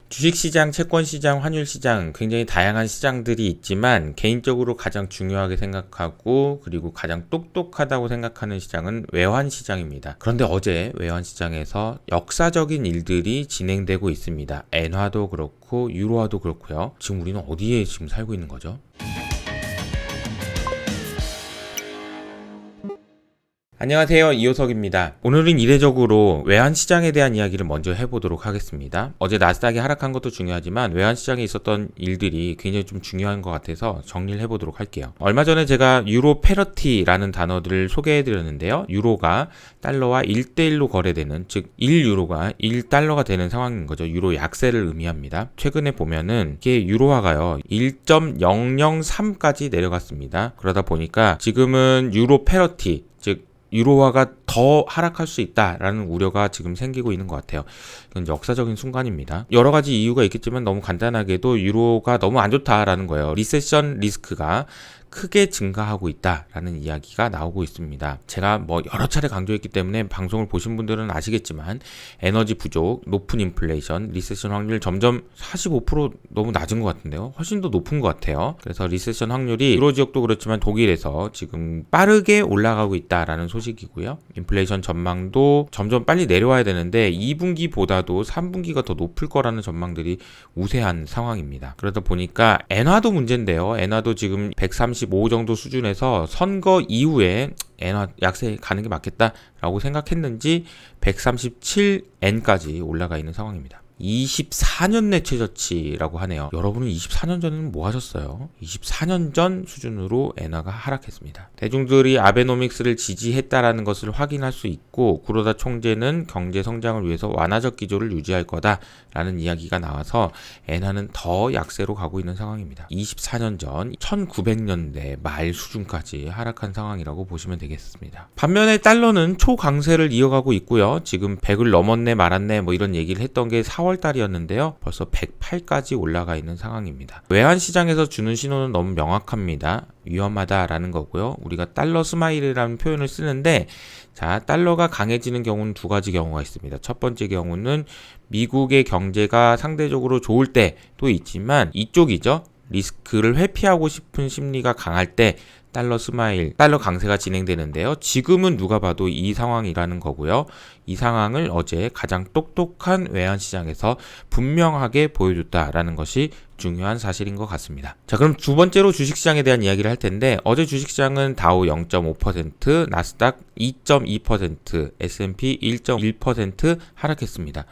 주식시장, 채권시장, 환율시장 굉장히 다양한 시장들이 있지만 개인적으로 가장 중요하게 생각하고 그리고 가장 똑똑하다고 생각하는 시장은 외환시장입니다. 그런데 어제 외환시장에서 역사적인 일들이 진행되고 있습니다. 엔화도 그렇고 유로화도 그렇고요. 지금 우리는 어디에 지금 살고 있는 거죠? 안녕하세요, 이호석입니다. 오늘은 이례적으로 외환시장에 대한 이야기를 먼저 해보도록 하겠습니다. 어제 나스닥이 하락한 것도 중요하지만 외환시장에 있었던 일들이 굉장히 좀 중요한 것 같아서 정리를 해보도록 할게요. 얼마 전에 제가 유로 패러티라는 단어들을 소개해드렸는데요. 유로가 달러와 1대1로 거래되는, 즉 1유로가 1달러가 되는 상황인 거죠. 유로 약세를 의미합니다. 최근에 보면은 이게 유로화가요 1.003까지 내려갔습니다. 그러다 보니까 지금은 유로 패러티, 즉 유로화가 더 하락할 수 있다라는 우려가 지금 생기고 있는 것 같아요. 이건 역사적인 순간입니다. 여러 가지 이유가 있겠지만 너무 간단하게도 유로가 너무 안 좋다라는 거예요. 리세션 리스크가 크게 증가하고 있다라는 이야기가 나오고 있습니다. 제가 여러 차례 강조했기 때문에 방송을 보신 분들은 아시겠지만 에너지 부족, 높은 인플레이션, 리세션 확률 점점 45% 너무 낮은 것 같은데요. 훨씬 더 높은 것 같아요. 그래서 리세션 확률이 유로 지역도 그렇지만 독일에서 지금 빠르게 올라가고 있다라는 소식이고요. 인플레이션 전망도 점점 빨리 내려와야 되는데 2분기보다도 3분기가 더 높을 거라는 전망들이 우세한 상황입니다. 그러다 보니까 엔화도 문제인데요. 엔화도 지금 135 정도 수준에서 선거 이후에 엔화 약세 가는 게 맞겠다라고 생각했는지 137엔까지 올라가 있는 상황입니다. 24년 내 최저치라고 하네요. 여러분은 24년 전에는 뭐 하셨어요? 24년 전 수준으로 엔화가 하락했습니다. 대중들이 아베노믹스를 지지했다라는 것을 확인할 수 있고 구로다 총재는 경제 성장을 위해서 완화적 기조를 유지할 거다라는 이야기가 나와서 엔화는 더 약세로 가고 있는 상황입니다. 24년 전 1900년대 말 수준까지 하락한 상황이라고 보시면 되겠습니다. 반면에 달러는 초강세를 이어가고 있고요. 지금 100을 넘었네 말았네 이런 얘기를 했던 게 4월 달이었는데요. 벌써 108까지 올라가 있는 상황입니다. 외환시장에서 주는 신호는 너무 명확합니다. 위험하다라는 거고요. 우리가 달러 스마일이라는 표현을 쓰는데 달러가 강해지는 경우는 두 가지 경우가 있습니다. 첫 번째 경우는 미국의 경제가 상대적으로 좋을 때도 있지만 이쪽이죠. 리스크를 회피하고 싶은 심리가 강할 때 달러 스마일, 달러 강세가 진행되는데요. 지금은 누가 봐도 이 상황이라는 거고요. 이 상황을 어제 가장 똑똑한 외환시장에서 분명하게 보여줬다라는 것이 중요한 사실인 것 같습니다. 자, 그럼 두 번째로 주식시장에 대한 이야기를 할 텐데 어제 주식시장은 다우 0.5%, 나스닥 2.2%, S&P 1.1% 하락했습니다.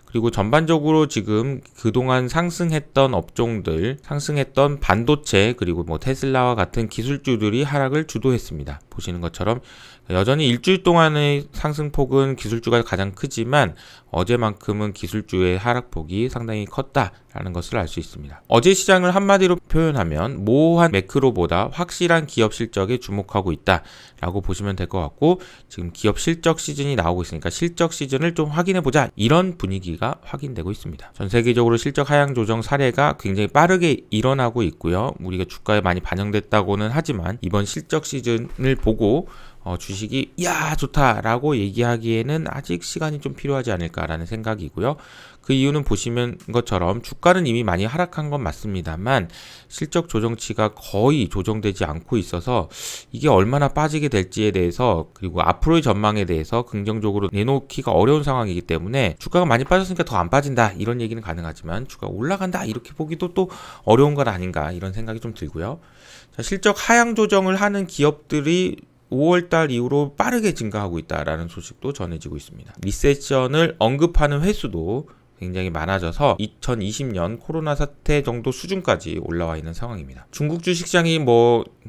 그리고 전반적으로 지금 그동안 상승했던 업종들, 상승했던 반도체 그리고 테슬라와 같은 기술주들이 하락을 주도했습니다. 보시는 것처럼 여전히 일주일 동안의 상승폭은 기술주가 가장 크지만 어제만큼은 기술주의 하락폭이 상당히 컸다라는 것을 알 수 있습니다. 어제 시장을 한마디로 표현하면 모호한 매크로보다 확실한 기업 실적에 주목하고 있다라고 보시면 될 것 같고 지금 기업 실적 시즌이 나오고 있으니까 실적 시즌을 좀 확인해보자 이런 분위기가 확인되고 있습니다. 전 세계적으로 실적 하향 조정 사례가 굉장히 빠르게 일어나고 있고요. 우리가 주가에 많이 반영됐다고는 하지만 이번 실적 시즌을 보고 주식이 좋다라고 얘기하기에는 아직 시간이 좀 필요하지 않을까라는 생각이고요. 그 이유는 보시면 것처럼 주가는 이미 많이 하락한 건 맞습니다만 실적 조정치가 거의 조정되지 않고 있어서 이게 얼마나 빠지게 될지에 대해서 그리고 앞으로의 전망에 대해서 긍정적으로 내놓기가 어려운 상황이기 때문에 주가가 많이 빠졌으니까 더 안 빠진다 이런 얘기는 가능하지만 주가가 올라간다 이렇게 보기도 또 어려운 건 아닌가 이런 생각이 좀 들고요. 자, 실적 하향 조정을 하는 기업들이 5월달 이후로 빠르게 증가하고 있다라는 소식도 전해지고 있습니다. 리세션을 언급하는 횟수도 굉장히 많아져서 2020년 코로나 사태 정도 수준까지 올라와 있는 상황입니다. 중국 주식시장이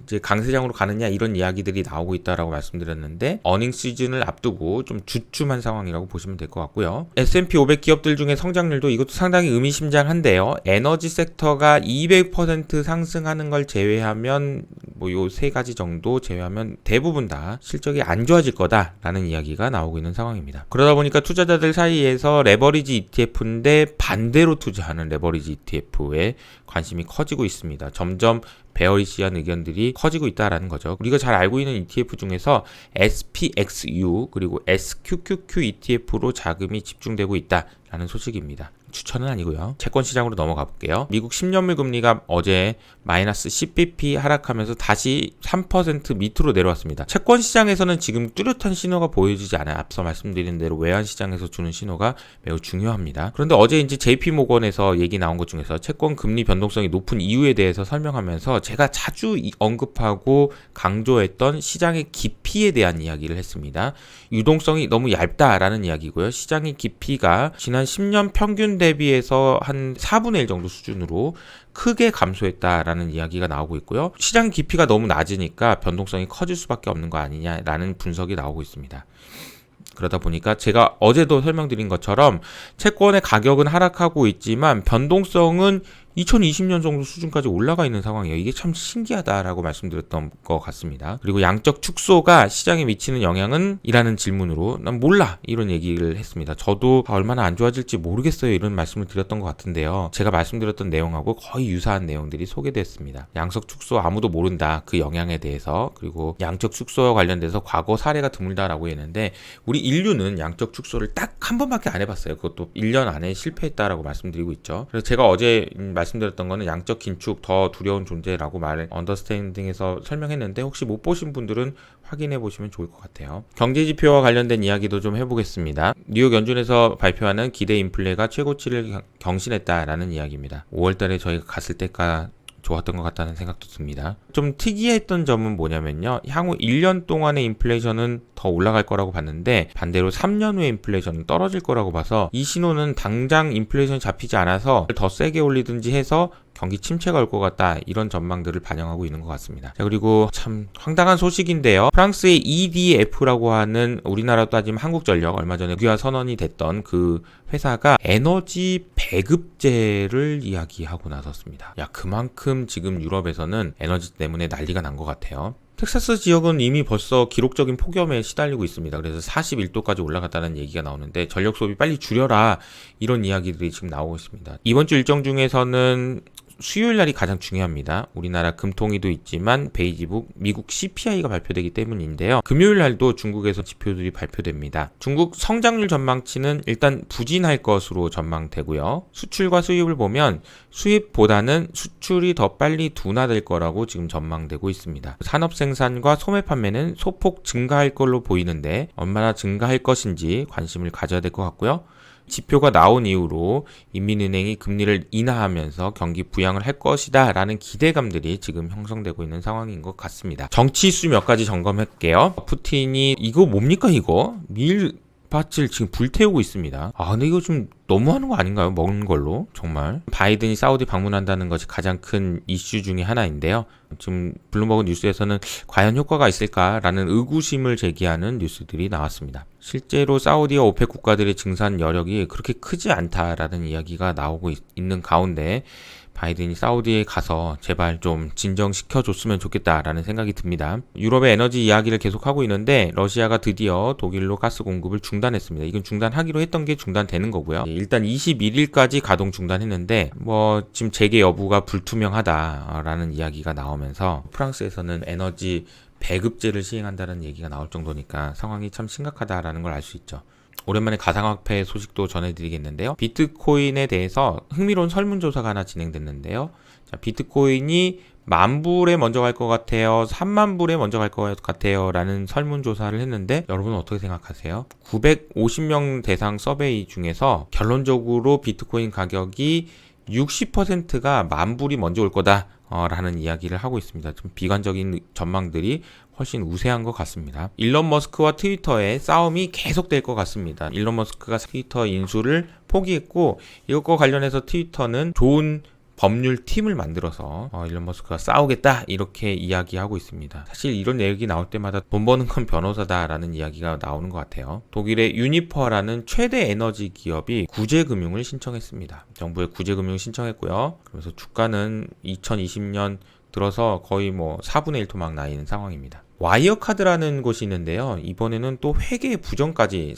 이제 강세장으로 가느냐 이런 이야기들이 나오고 있다라고 말씀드렸는데 어닝 시즌을 앞두고 좀 주춤한 상황이라고 보시면 될 것 같고요. S&P 500 기업들 중에 성장률도 이것도 상당히 의미심장한데요. 에너지 섹터가 200% 상승하는 걸 제외하면 요 세 가지 정도 제외하면 대부분 다 실적이 안 좋아질 거다라는 이야기가 나오고 있는 상황입니다. 그러다 보니까 투자자들 사이에서 레버리지 ETF인데 반대로 투자하는 레버리지 ETF에 관심이 커지고 있습니다. 점점 베어리시한 의견들이 커지고 있다라는 거죠. 우리가 잘 알고 있는 ETF 중에서 SPXU 그리고 SQQQ ETF로 자금이 집중되고 있다라는 소식입니다. 추천은 아니고요. 채권 시장으로 넘어가 볼게요. 미국 10년물 금리가 어제 마이너스 10bp 하락하면서 다시 3% 밑으로 내려왔습니다. 채권 시장에서는 지금 뚜렷한 신호가 보여지지 않아요. 앞서 말씀드린 대로 외환 시장에서 주는 신호가 매우 중요합니다. 그런데 어제 이제 JP모건에서 얘기 나온 것 중에서 채권 금리 변동성이 높은 이유에 대해서 설명하면서 제가 자주 언급하고 강조했던 시장의 깊이에 대한 이야기를 했습니다. 유동성이 너무 얇다라는 이야기고요. 시장의 깊이가 지난 10년 평균 대비해서 한 4분의 1 정도 수준으로 크게 감소했다라는 이야기가 나오고 있고요. 시장 깊이가 너무 낮으니까 변동성이 커질 수밖에 없는 거 아니냐라는 분석이 나오고 있습니다. 그러다 보니까 제가 어제도 설명드린 것처럼 채권의 가격은 하락하고 있지만 변동성은 2020년 정도 수준까지 올라가 있는 상황이에요. 이게 참 신기하다라고 말씀드렸던 것 같습니다. 그리고 양적 축소가 시장에 미치는 영향은? 이라는 질문으로 난 몰라 이런 얘기를 했습니다. 저도 얼마나 안 좋아질지 모르겠어요 이런 말씀을 드렸던 것 같은데요. 제가 말씀드렸던 내용하고 거의 유사한 내용들이 소개됐습니다. 양적 축소 아무도 모른다 그 영향에 대해서. 그리고 양적 축소와 관련돼서 과거 사례가 드물다라고 했는데 우리 인류는 양적 축소를 딱 한 번밖에 안 해봤어요. 그것도 1년 안에 실패했다라고 말씀드리고 있죠. 그래서 제가 어제 말씀드렸던 거는 양적 긴축 더 두려운 존재라고 언더스탠딩에서 설명했는데 혹시 못 보신 분들은 확인해 보시면 좋을 것 같아요. 경제 지표와 관련된 이야기도 좀 해보겠습니다. 뉴욕 연준에서 발표하는 기대 인플레가 최고치를 경신했다라는 이야기입니다. 5월 달에 저희가 갔을 때가 좋았던 것 같다는 생각도 듭니다. 좀 특이했던 점은 뭐냐면요. 향후 1년 동안의 인플레이션은 더 올라갈 거라고 봤는데 반대로 3년 후의 인플레이션은 떨어질 거라고 봐서 이 신호는 당장 인플레이션이 잡히지 않아서 더 세게 올리든지 해서 경기 침체가 올 것 같다 이런 전망들을 반영하고 있는 것 같습니다. 자, 그리고 참 황당한 소식인데요. 프랑스의 EDF라고 하는 우리나라로 따지면 한국전력 얼마 전에 국유화 선언이 됐던 그 회사가 에너지 배급제를 이야기하고 나섰습니다. 그만큼 지금 유럽에서는 에너지 때문에 난리가 난 것 같아요. 텍사스 지역은 이미 벌써 기록적인 폭염에 시달리고 있습니다. 그래서 41도까지 올라갔다는 얘기가 나오는데 전력 소비 빨리 줄여라 이런 이야기들이 지금 나오고 있습니다. 이번 주 일정 중에서는 수요일 날이 가장 중요합니다. 우리나라 금통위도 있지만 베이지북 미국 CPI가 발표되기 때문인데요. 금요일 날도 중국에서 지표들이 발표됩니다. 중국 성장률 전망치는 일단 부진할 것으로 전망되고요. 수출과 수입을 보면 수입보다는 수출이 더 빨리 둔화될 거라고 지금 전망되고 있습니다. 산업 생산과 소매 판매는 소폭 증가할 걸로 보이는데 얼마나 증가할 것인지 관심을 가져야 될 것 같고요. 지표가 나온 이후로 인민은행이 금리를 인하하면서 경기 부양을 할 것이다 라는 기대감들이 지금 형성되고 있는 상황인 것 같습니다. 정치 이슈 몇 가지 점검할게요. 푸틴이 이거 뭡니까 이거? 밀밭을 지금 불태우고 있습니다. 근데 이거 좀 너무하는 거 아닌가요? 먹는 걸로 정말. 바이든이 사우디 방문한다는 것이 가장 큰 이슈 중에 하나인데요. 지금 블룸버그 뉴스에서는 과연 효과가 있을까라는 의구심을 제기하는 뉴스들이 나왔습니다. 실제로 사우디와 오펙 국가들의 증산 여력이 그렇게 크지 않다라는 이야기가 나오고 있는 가운데 바이든이 사우디에 가서 제발 좀 진정시켜줬으면 좋겠다라는 생각이 듭니다. 유럽의 에너지 이야기를 계속하고 있는데 러시아가 드디어 독일로 가스 공급을 중단했습니다. 이건 중단하기로 했던 게 중단되는 거고요. 일단 21일까지 가동 중단했는데 지금 재개 여부가 불투명하다라는 이야기가 나오면서 프랑스에서는 에너지 배급제를 시행한다는 얘기가 나올 정도니까 상황이 참 심각하다라는 걸 알 수 있죠. 오랜만에 가상화폐 소식도 전해드리겠는데요. 비트코인에 대해서 흥미로운 설문조사가 하나 진행됐는데요. 자, 비트코인이 10,000불에 먼저 갈 것 같아요? 30,000불에 먼저 갈 것 같아요? 라는 설문조사를 했는데 여러분은 어떻게 생각하세요? 950명 대상 서베이 중에서 결론적으로 비트코인 가격이 60%가 10,000불이 먼저 올 거다 라는 이야기를 하고 있습니다. 좀 비관적인 전망들이 훨씬 우세한 것 같습니다. 일론 머스크와 트위터의 싸움이 계속될 것 같습니다. 일론 머스크가 트위터 인수를 포기했고 이것과 관련해서 트위터는 좋은 법률 팀을 만들어서 일론 머스크가 싸우겠다 이렇게 이야기하고 있습니다. 사실 이런 얘기 나올 때마다 돈 버는 건 변호사다라는 이야기가 나오는 것 같아요. 독일의 유니퍼라는 최대 에너지 기업이 구제금융을 신청했습니다. 정부에 구제금융을 신청했고요. 그래서 주가는 2020년 들어서 거의 4분의 1 토막 나 있는 상황입니다. 와이어카드라는 곳이 있는데요. 이번에는 또 회계 부정까지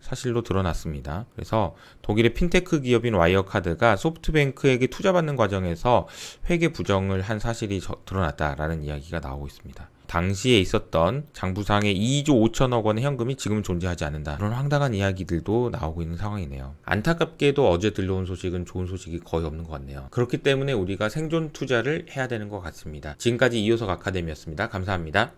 사실로 드러났습니다. 그래서 독일의 핀테크 기업인 와이어카드가 소프트뱅크에게 투자받는 과정에서 회계 부정을 한 사실이 드러났다라는 이야기가 나오고 있습니다. 당시에 있었던 장부상의 2조 5천억 원의 현금이 지금은 존재하지 않는다. 그런 황당한 이야기들도 나오고 있는 상황이네요. 안타깝게도 어제 들려온 소식은 좋은 소식이 거의 없는 것 같네요. 그렇기 때문에 우리가 생존 투자를 해야 되는 것 같습니다. 지금까지 이효석 아카데미였습니다. 감사합니다.